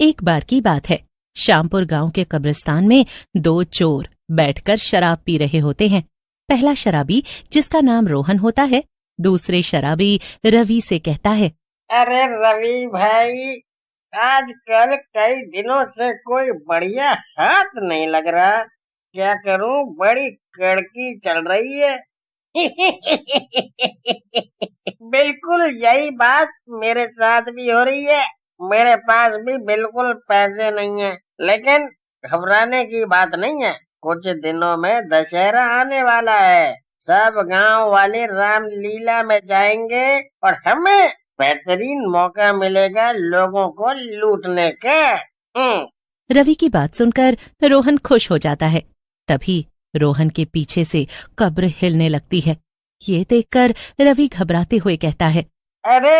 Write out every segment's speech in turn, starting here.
एक बार की बात है, श्यामपुर गांव के कब्रिस्तान में दो चोर बैठकर शराब पी रहे होते हैं। पहला शराबी, जिसका नाम रोहन होता है, दूसरे शराबी रवि से कहता है, अरे रवि भाई, आजकल कई दिनों से कोई बढ़िया हाथ नहीं लग रहा। क्या करूं, बड़ी कड़की चल रही है। बिल्कुल यही बात मेरे साथ भी हो रही है। मेरे पास भी बिल्कुल पैसे नहीं है, लेकिन घबराने की बात नहीं है। कुछ दिनों में दशहरा आने वाला है। सब गांव वाले रामलीला में जाएंगे और हमें बेहतरीन मौका मिलेगा लोगों को लूटने का। रवि की बात सुनकर रोहन खुश हो जाता है। तभी रोहन के पीछे से कब्र हिलने लगती है। ये देखकर रवि घबराते हुए कहता है, अरे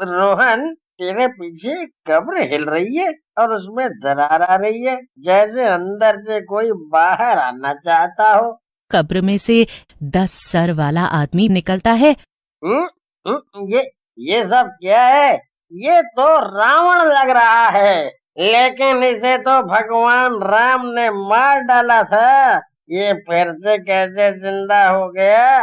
रोहन, तेरे पीछे कब्र हिल रही है और उसमें दरार आ रही है, जैसे अंदर से कोई बाहर आना चाहता हो। कब्र में से 10 सर वाला आदमी निकलता है। ये सब क्या है? ये तो रावण लग रहा है, लेकिन इसे तो भगवान राम ने मार डाला था। ये फिर से कैसे जिंदा हो गया?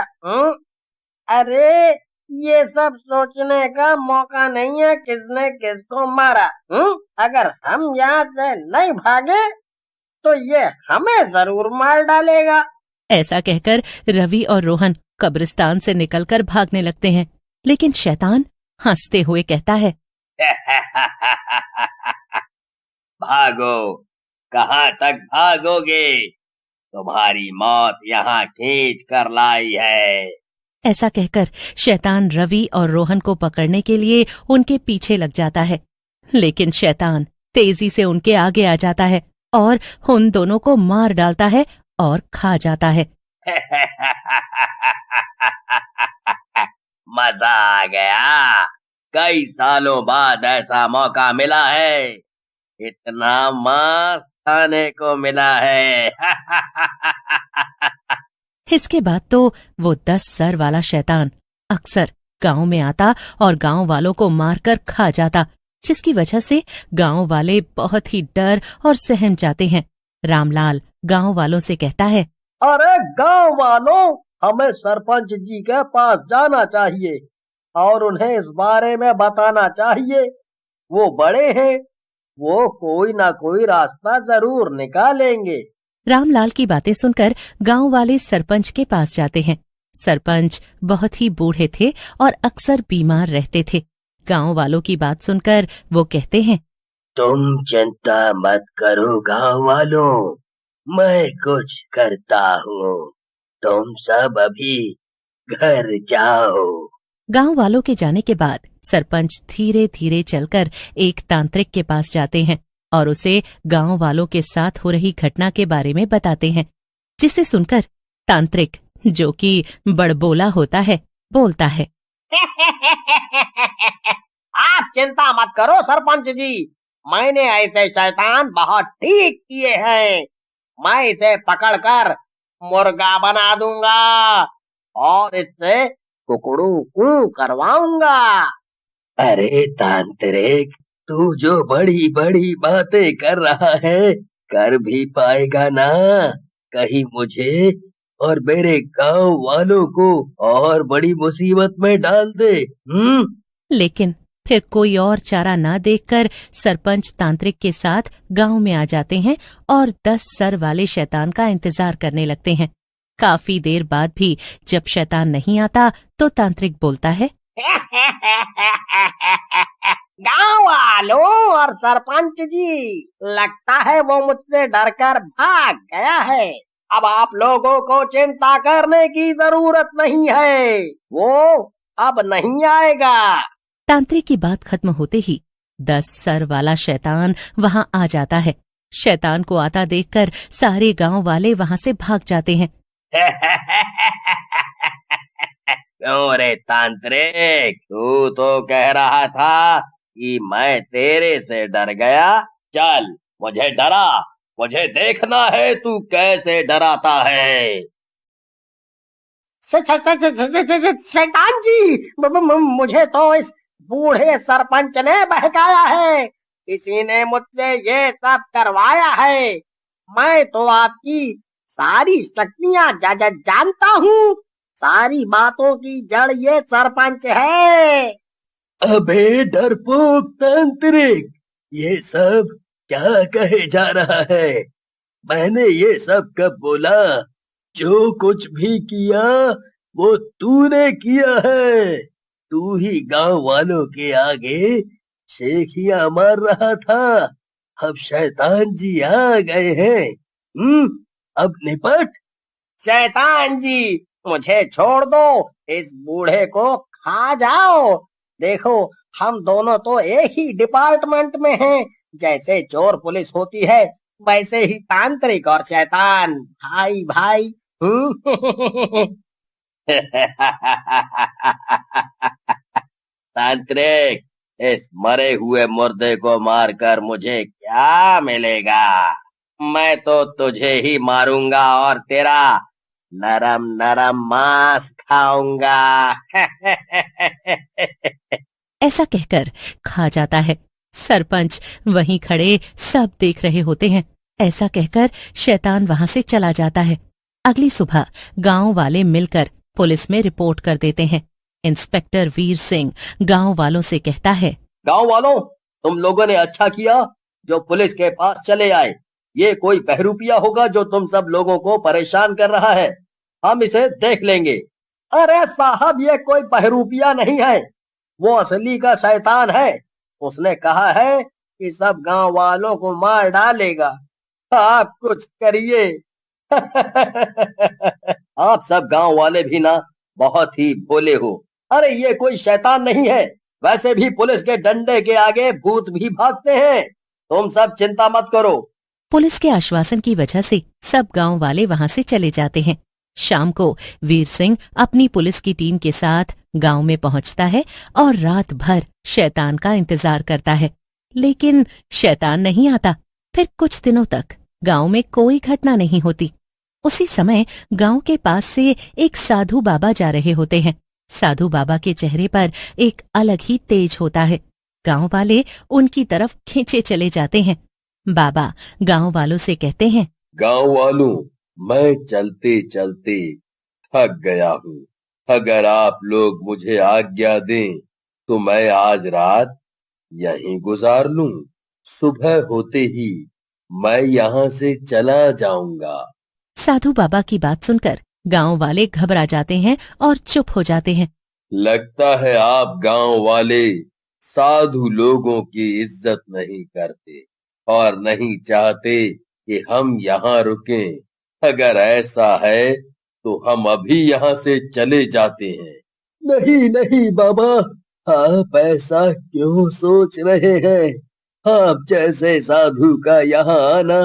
अरे ये सब सोचने का मौका नहीं है किसने किसको मारा। अगर हम यहाँ से नहीं भागे तो ये हमें जरूर मार डालेगा। ऐसा कहकर रवि और रोहन कब्रिस्तान से निकलकर भागने लगते हैं, लेकिन शैतान हंसते हुए कहता है, भागो, कहाँ तक भागोगे? तुम्हारी मौत यहाँ खींच कर लाई है। ऐसा कहकर शैतान रवि और रोहन को पकड़ने के लिए उनके पीछे लग जाता है, लेकिन शैतान तेजी से उनके आगे आ जाता है और उन दोनों को मार डालता है और खा जाता है। मजा आ गया। कई सालों बाद ऐसा मौका मिला है। इतना मांस खाने को मिला है। इसके बाद तो वो 10 सर वाला शैतान अक्सर गांव में आता और गांव वालों को मारकर खा जाता, जिसकी वजह से गांव वाले बहुत ही डर और सहम जाते हैं। रामलाल गांव वालों से कहता है, अरे गांव वालों, हमें सरपंच जी के पास जाना चाहिए और उन्हें इस बारे में बताना चाहिए। वो बड़े हैं, वो कोई ना कोई रास्ता जरूर निकालेंगे। रामलाल की बातें सुनकर गांव वाले सरपंच के पास जाते हैं। सरपंच बहुत ही बूढ़े थे और अक्सर बीमार रहते थे। गांव वालों की बात सुनकर वो कहते हैं, तुम चिंता मत करो गांव वालों, मैं कुछ करता हूँ। तुम सब अभी घर जाओ। गांव वालों के जाने के बाद सरपंच धीरे धीरे चलकर एक तांत्रिक के पास जाते हैं और उसे गांव वालों के साथ हो रही घटना के बारे में बताते हैं, जिसे सुनकर तांत्रिक, जो कि बड़बोला होता है, बोलता है, आप चिंता मत करो सरपंच जी, मैंने ऐसे शैतान बहुत ठीक किए हैं। मैं इसे पकड़कर मुर्गा बना दूंगा और इससे कुकड़ू कू करवाऊंगा। अरे तांत्रिक, तू जो बड़ी बड़ी बातें कर रहा है, कर भी पाएगा ना? कहीं मुझे और मेरे गांव वालों को और बड़ी मुसीबत में डाल दे। लेकिन फिर कोई और चारा ना देखकर सरपंच तांत्रिक के साथ गांव में आ जाते हैं और 10 सर वाले शैतान का इंतजार करने लगते हैं। काफी देर बाद भी जब शैतान नहीं आता तो तांत्रिक बोलता है, गांव वालों और सरपंच जी, लगता है वो मुझसे डरकर भाग गया है। अब आप लोगों को चिंता करने की जरूरत नहीं है, वो अब नहीं आएगा। तांत्रिक की बात खत्म होते ही 10 सर वाला शैतान वहां आ जाता है। शैतान को आता देखकर सारे गांव वाले वहां से भाग जाते हैं। क्यों रे तांत्रिक, तू तो कह रहा था कि मैं तेरे से डर गया। चल मुझे डरा, मुझे देखना है तू कैसे डराता है। शैतान जी, मुझे तो इस बूढ़े सरपंच ने बहकाया है। इसी ने मुझसे ये सब करवाया है। मैं तो आपकी सारी शक्तियां जानता हूँ। सारी बातों की जड़ ये सरपंच है। अबे डरपोक तांत्रिक, ये सब क्या कहे जा रहा है? मैंने ये सब कब बोला? जो कुछ भी किया वो तूने किया है। तू ही गांव वालों के आगे शेखियां मार रहा था। अब शैतान जी आ गए हैं। अब निपट। शैतान जी, मुझे छोड़ दो, इस बूढ़े को खा जाओ। देखो, हम दोनों तो एक ही डिपार्टमेंट में हैं। जैसे चोर पुलिस होती है, वैसे ही तांत्रिक और शैतान भाई भाई। तांत्रिक, इस मरे हुए मुर्दे को मारकर मुझे क्या मिलेगा? मैं तो तुझे ही मारूंगा और तेरा नरम नरम मांस खाऊंगा। ऐसा कहकर खा जाता है। सरपंच वहीं खड़े सब देख रहे होते हैं। ऐसा कहकर शैतान वहां से चला जाता है। अगली सुबह गांव वाले मिलकर पुलिस में रिपोर्ट कर देते हैं। इंस्पेक्टर वीर सिंह गांव वालों से कहता है, गांव वालों, तुम लोगों ने अच्छा किया जो पुलिस के पास चले आए। ये कोई बहरूपिया होगा जो तुम सब लोगों को परेशान कर रहा है। हम इसे देख लेंगे। अरे साहब, ये कोई बहरूपिया नहीं है, वो असली का शैतान है। उसने कहा है कि सब गांव वालों को मार डालेगा। आप कुछ करिए। आप सब गांव वाले भी ना बहुत ही भोले हो। अरे ये कोई शैतान नहीं है। वैसे भी पुलिस के डंडे के आगे भूत भी भागते हैं। तुम सब चिंता मत करो। पुलिस के आश्वासन की वजह से सब गांव वाले वहां से चले जाते हैं। शाम को वीर सिंह अपनी पुलिस की टीम के साथ गांव में पहुंचता है और रात भर शैतान का इंतजार करता है, लेकिन शैतान नहीं आता। फिर कुछ दिनों तक गांव में कोई घटना नहीं होती। उसी समय गांव के पास से एक साधु बाबा जा रहे होते हैं। साधु बाबा के चेहरे पर एक अलग ही तेज होता है। गांव वाले उनकी तरफ खींचे चले जाते हैं। बाबा गांव वालों से कहते हैं, गांव वालों, मैं चलते चलते थक गया हूँ। अगर आप लोग मुझे आज्ञा दें तो मैं आज रात यहीं गुजार लूं। सुबह होते ही मैं यहाँ से चला जाऊंगा। साधु बाबा की बात सुनकर गांव वाले घबरा जाते हैं और चुप हो जाते हैं। लगता है आप गांव वाले साधु लोगों की इज्जत नहीं करते और नहीं चाहते कि हम यहाँ रुकें। अगर ऐसा है तो हम अभी यहाँ से चले जाते हैं। नहीं नहीं बाबा, आप ऐसा क्यों सोच रहे हैं? आप जैसे साधु का यहाँ आना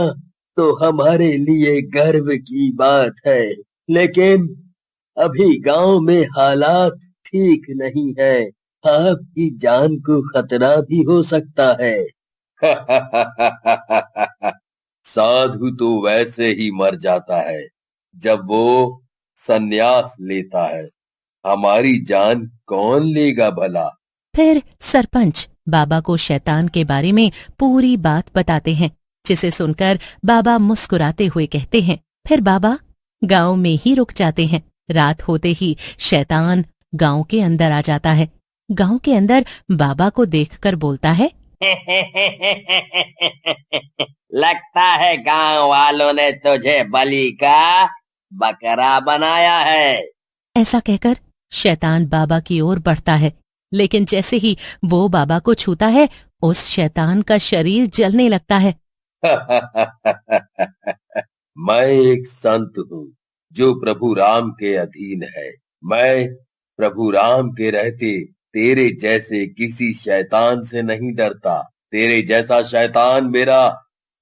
तो हमारे लिए गर्व की बात है, लेकिन अभी गांव में हालात ठीक नहीं है। आपकी जान को खतरा भी हो सकता है। साधु तो वैसे ही मर जाता है जब वो संन्यास लेता है। हमारी जान कौन लेगा भला? फिर सरपंच बाबा को शैतान के बारे में पूरी बात बताते हैं, जिसे सुनकर बाबा मुस्कुराते हुए कहते हैं। फिर बाबा गांव में ही रुक जाते हैं। रात होते ही शैतान गांव के अंदर आ जाता है। गांव के अंदर बाबा को देखकर बोलता है, लगता है गांव वालों ने तुझे बलि का बकरा बनाया है। ऐसा कहकर शैतान बाबा की ओर बढ़ता है, लेकिन जैसे ही वो बाबा को छूता है, उस शैतान का शरीर जलने लगता है। मैं एक संत हूँ जो प्रभु राम के अधीन है। मैं प्रभु राम के रहते तेरे जैसे किसी शैतान से नहीं डरता। तेरे जैसा शैतान मेरा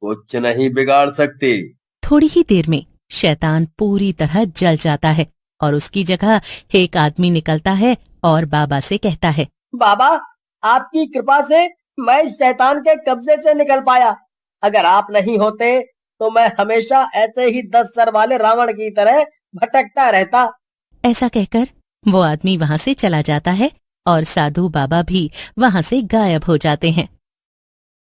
कुछ नहीं बिगाड़ सकते। थोड़ी ही देर में शैतान पूरी तरह जल जाता है और उसकी जगह एक आदमी निकलता है और बाबा से कहता है, बाबा, आपकी कृपा से मैं इस शैतान के कब्जे से निकल पाया। अगर आप नहीं होते तो मैं हमेशा ऐसे ही 10 सर वाले रावण की तरह भटकता रहता। ऐसा कहकर वो आदमी वहां से चला जाता है और साधु बाबा भी वहां से गायब हो जाते हैं।